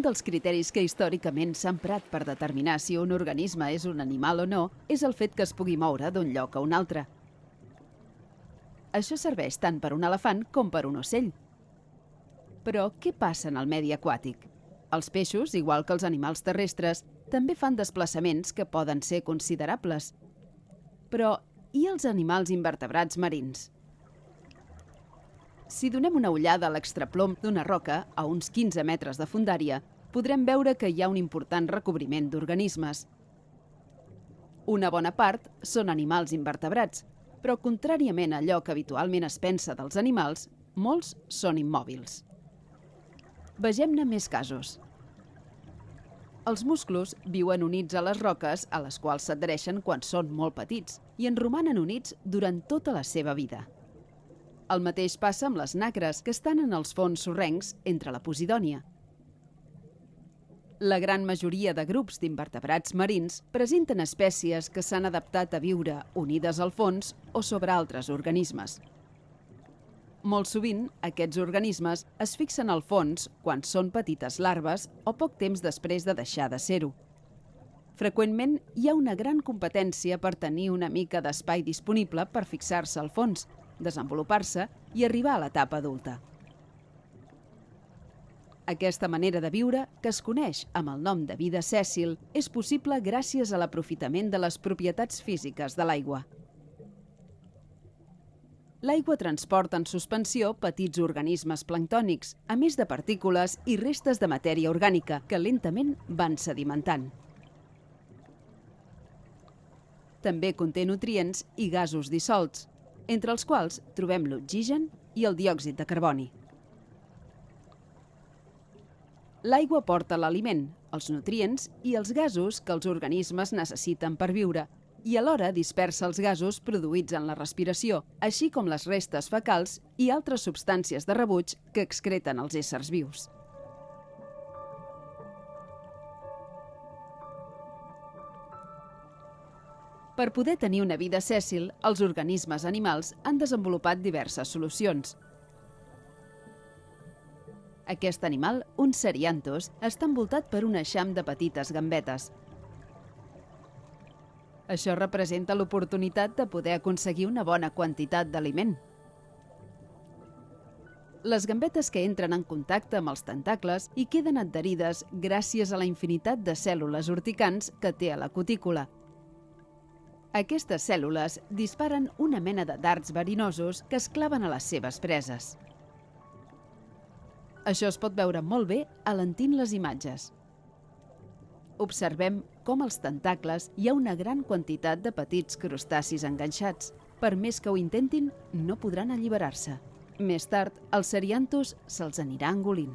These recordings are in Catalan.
dels criteris que històricament s'ha emprat per determinar si un organisme és un animal o no és el fet que es pugui moure d'un lloc a un altre. Això serveix tant per un elefant com per un ocell. Però què passa en el medi aquàtic? Els peixos, igual que els animals terrestres, també fan desplaçaments que poden ser considerables. Però i els animals invertebrats marins? Si donem una ullada a l'extraplom d'una roca a uns 15 metres de fondària, podrem veure que hi ha un important recobriment d'organismes. Una bona part són animals invertebrats, però contràriament a allò que habitualment es pensa dels animals, molts són immòbils. Vegem-ne més casos. Els musclos viuen units a les roques a les quals s'adhereixen quan són molt petits i en romanen units durant tota la seva vida. El mateix passa amb les nacres, que estan en els fons sorrencs entre la Posidònia. La gran majoria de grups d'invertebrats marins presenten espècies que s'han adaptat a viure unides al fons o sobre altres organismes. Molt sovint, aquests organismes es fixen al fons quan són petites larves o poc temps després de deixar de ser-ho. Freqüentment, hi ha una gran competència per tenir una mica d'espai disponible per fixar-se al fons, desenvolupar-se i arribar a l'etapa adulta. Aquesta manera de viure, que es coneix amb el nom de vida sèssil, és possible gràcies a l'aprofitament de les propietats físiques de l'aigua. L'aigua transporta en suspensió petits organismes planctònics, a més de partícules i restes de matèria orgànica que lentament van sedimentant. També conté nutrients i gasos dissolts, entre els quals trobem l'oxigen i el diòxid de carboni. L'aigua porta l'aliment, els nutrients i els gasos que els organismes necessiten per viure, i alhora dispersa els gasos produïts en la respiració, així com les restes fecals i altres substàncies de rebuig que excreten els éssers vius. Per poder tenir una vida sèssil, els organismes animals han desenvolupat diverses solucions. Aquest animal, un cerianthus, està envoltat per un eixam de petites gambetes. Això representa l'oportunitat de poder aconseguir una bona quantitat d'aliment. Les gambetes que entren en contacte amb els tentacles i queden adherides gràcies a la infinitat de cèl·lules urticants que té a la cutícula. Aquestes cèl·lules disparen una mena de dards verinosos que es claven a les seves preses. Això es pot veure molt bé alentint les imatges. Observem com als tentacles hi ha una gran quantitat de petits crustacis enganxats. Per més que ho intentin, no podran alliberar-se. Més tard, el cerianthus se'ls anirà engolint.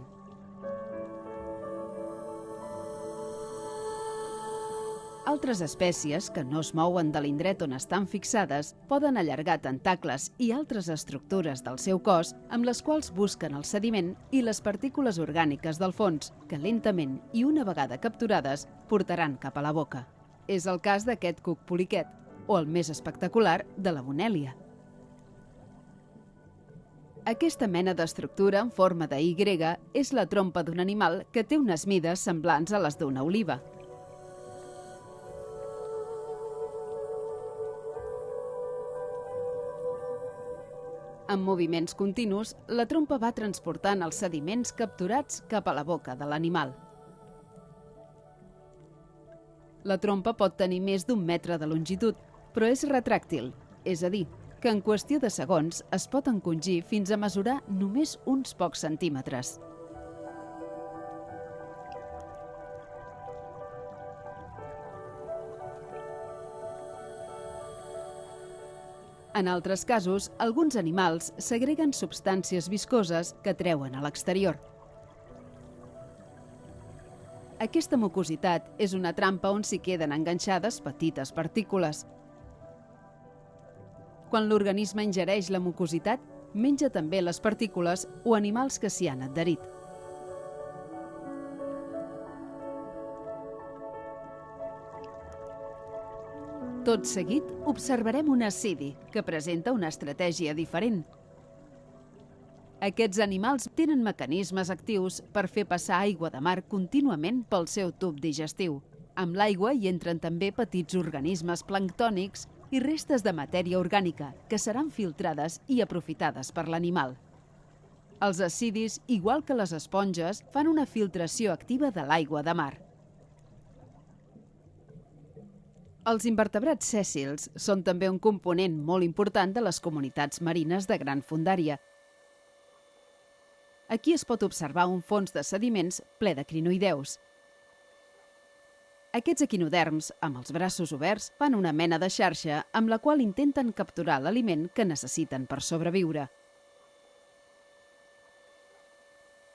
Altres espècies, que no es mouen de l'indret on estan fixades, poden allargar tentacles i altres estructures del seu cos amb les quals busquen el sediment i les partícules orgàniques del fons, que lentament i una vegada capturades portaran cap a la boca. És el cas d'aquest cuc poliquet, o el més espectacular, de la bonèlia. Aquesta mena d'estructura en forma de Y és la trompa d'un animal que té unes mides semblants a les d'una oliva. Amb moviments continus, la trompa va transportant els sediments capturats cap a la boca de l'animal. La trompa pot tenir més d'1 metre de longitud, però és retràctil, és a dir, que en qüestió de segons es pot encongir fins a mesurar només uns pocs centímetres. En altres casos, alguns animals segreguen substàncies viscoses que treuen a l'exterior. Aquesta mucositat és una trampa on s'hi queden enganxades petites partícules. Quan l'organisme ingereix la mucositat, menja també les partícules o animals que s'hi han adherit. Tot seguit, observarem un ascidi, que presenta una estratègia diferent. Aquests animals tenen mecanismes actius per fer passar aigua de mar contínuament pel seu tub digestiu. Amb l'aigua hi entren també petits organismes planctònics i restes de matèria orgànica que seran filtrades i aprofitades per l'animal. Els ascidis, igual que les esponges, fan una filtració activa de l'aigua de mar. Els invertebrats sèssils són també un component molt important de les comunitats marines de gran fondària. Aquí es pot observar un fons de sediments ple de crinoïdeus. Aquests equinoderms, amb els braços oberts, fan una mena de xarxa amb la qual intenten capturar l'aliment que necessiten per sobreviure.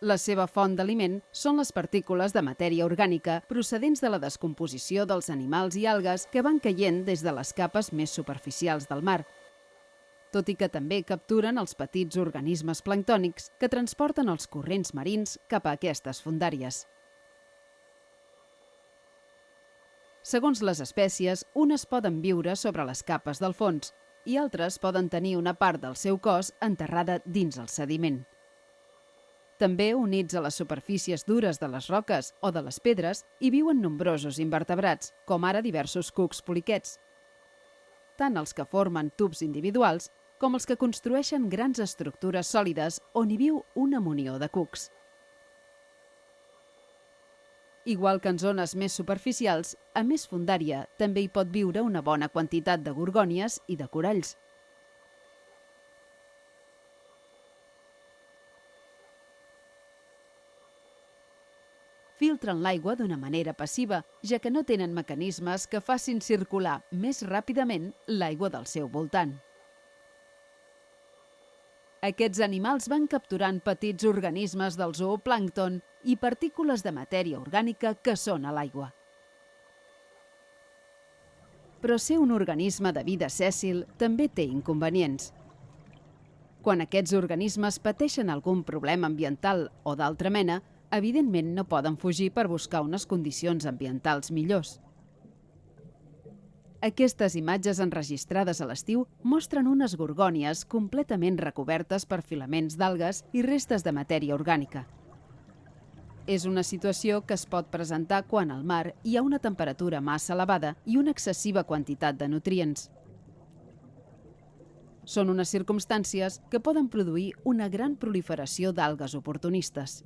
La seva font d'aliment són les partícules de matèria orgànica procedents de la descomposició dels animals i algues que van caient des de les capes més superficials del mar, tot i que també capturen els petits organismes planctònics que transporten els corrents marins cap a aquestes fondàries. Segons les espècies, unes poden viure sobre les capes del fons i altres poden tenir una part del seu cos enterrada dins el sediment. També, units a les superfícies dures de les roques o de les pedres, hi viuen nombrosos invertebrats, com ara diversos cucs poliquets, tant els que formen tubs individuals com els que construeixen grans estructures sòlides on hi viu una munió de cucs. Igual que en zones més superficials, a més fondària també hi pot viure una bona quantitat de gorgònies i de coralls. Filtren l'aigua d'una manera passiva, ja que no tenen mecanismes que facin circular més ràpidament l'aigua del seu voltant. Aquests animals van capturant petits organismes del zooplàncton i partícules de matèria orgànica que són a l'aigua. Però ser un organisme de vida sèssil també té inconvenients. Quan aquests organismes pateixen algun problema ambiental o d'altra mena, evidentment no poden fugir per buscar unes condicions ambientals millors. Aquestes imatges enregistrades a l'estiu mostren unes gorgònies completament recobertes per filaments d'algues i restes de matèria orgànica. És una situació que es pot presentar quan al mar hi ha una temperatura massa elevada i una excessiva quantitat de nutrients. Són unes circumstàncies que poden produir una gran proliferació d'algues oportunistes.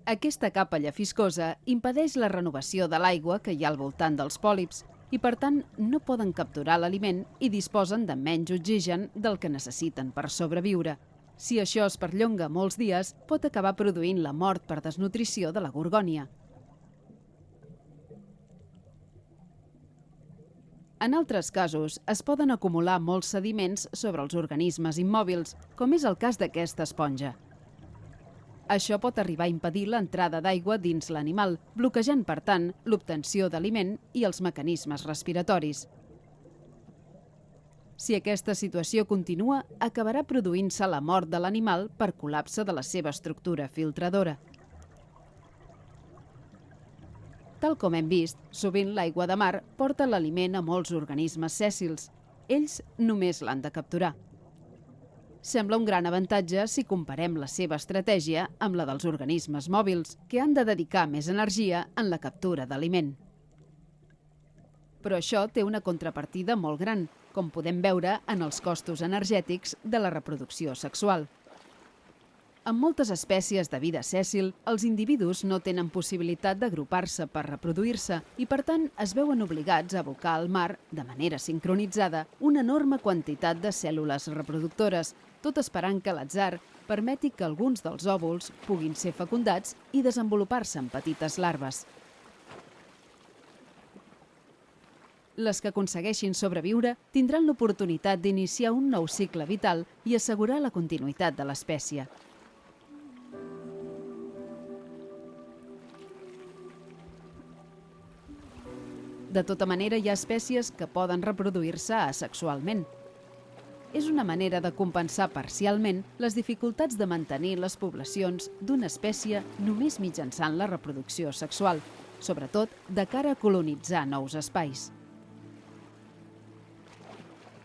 Aquesta capa llefiscosa impedeix la renovació de l'aigua que hi ha al voltant dels pòlips i, per tant, no poden capturar l'aliment i disposen de menys oxigen del que necessiten per sobreviure. Si això es perllonga molts dies, pot acabar produint la mort per desnutrició de la gorgònia. En altres casos, es poden acumular molts sediments sobre els organismes immòbils, com és el cas d'aquesta esponja. Això pot arribar a impedir l'entrada d'aigua dins l'animal, bloquejant, per tant, l'obtenció d'aliment i els mecanismes respiratoris. Si aquesta situació continua, acabarà produint-se la mort de l'animal per col·lapse de la seva estructura filtradora. Tal com hem vist, sovint l'aigua de mar porta l'aliment a molts organismes sèssils. Ells només l'han de capturar. Sembla un gran avantatge si comparem la seva estratègia amb la dels organismes mòbils, que han de dedicar més energia en la captura d'aliment. Però això té una contrapartida molt gran, com podem veure en els costos energètics de la reproducció sexual. En moltes espècies de vida sèssil, els individus no tenen possibilitat d'agrupar-se per reproduir-se i, per tant, es veuen obligats a abocar al mar, de manera sincronitzada, una enorme quantitat de cèl·lules reproductores, tot esperant que l'atzar permeti que alguns dels òvuls puguin ser fecundats i desenvolupar-se en petites larves. Les que aconsegueixin sobreviure tindran l'oportunitat d'iniciar un nou cicle vital i assegurar la continuïtat de l'espècie. De tota manera, hi ha espècies que poden reproduir-se asexualment. És una manera de compensar parcialment les dificultats de mantenir les poblacions d'una espècie només mitjançant la reproducció sexual, sobretot de cara a colonitzar nous espais.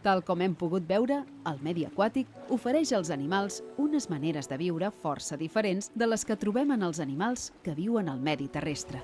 Tal com hem pogut veure, el medi aquàtic ofereix als animals unes maneres de viure força diferents de les que trobem en els animals que viuen al medi terrestre.